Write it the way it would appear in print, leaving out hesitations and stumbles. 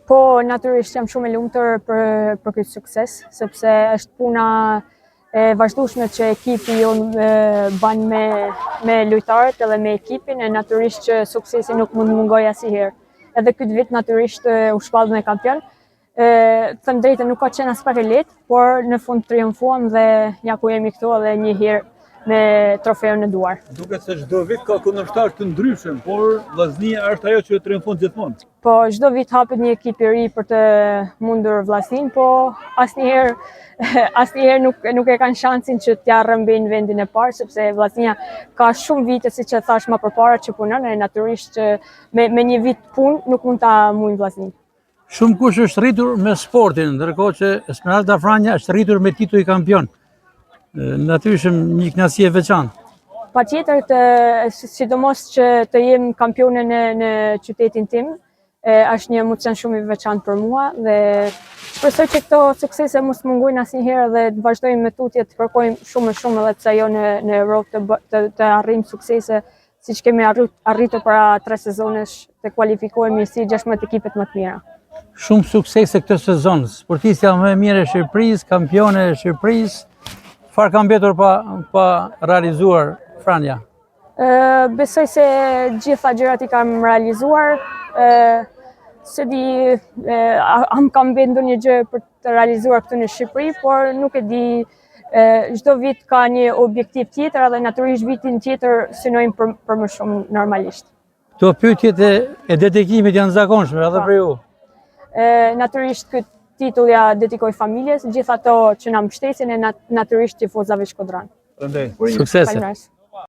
Po, natyrisht jam shumë e lumtur për këtë sukses, sepse është puna e vazhdueshme që ekipi jonë ban me lojtarët edhe me ekipin, e natyrisht që suksesi nuk mund mungoj asnjëherë. Edhe këtë vit natyrisht u shpall me kampion. Thëmë drejtë nuk ka qenë as pak e lehtë, por në fund triumfuam dhe ja ku jemi këtu edhe një herë me trofeun në duar. Duket se çdo vit ka kundërshtar të ndryshëm, por Vllaznia është ajo që triumfon gjithmonë. Po çdo vit hapet një ekip i ri për të mundur Vllaznin, po asnjëherë nuk e kanë shansin që t'ja rrëmbejnë vendin e parë, sepse Vllaznia ka shumë vite, siç e thash më përpara, që punon, e natyrisht që me një vit punë nuk mund ta muin Vllaznin. Shumë kush është rritur me sportin, ndërkohë që Esmeralda Franja është rritur me titull kampion. Natyrisht një kënaqësi e veçantë. Patjetër, sidomos që të jem kampione në qytetin tim, është një emocion shumë i veçantë për mua dhe shpresoj që këto suksese mos mungojnë asnjëherë dhe të vazhdojmë me tutje të kërkojmë shumë edhe pse jo në Europë të arrijmë suksese siç kemi arritur para 3 sezonesh, të kualifikohemi si 16 ekipet më të mira. Shumë suksese këtë sezon. Sportistja më e mirë e Shqipërisë, kampione e Shqipërisë. Çfarë ka mbetur pa realizuar Franja? Besoj se gjitha gjërat i kam realizuar. Se di, am kam bërë ndonjë gjë për të realizuar këtu në Shqipëri, por nuk e di, çdo vit ka një objektiv tjetër dhe natyrisht vitin tjetër synojmë për më shumë normalisht. Këto pyetjet e dedikimit janë zakonshme edhe për ju. Natyrisht këtë titull ja dedikoj familjes, gjithë ato që na mbështesin e natyrisht tifozave Shkodran. Prandaj. Suksese.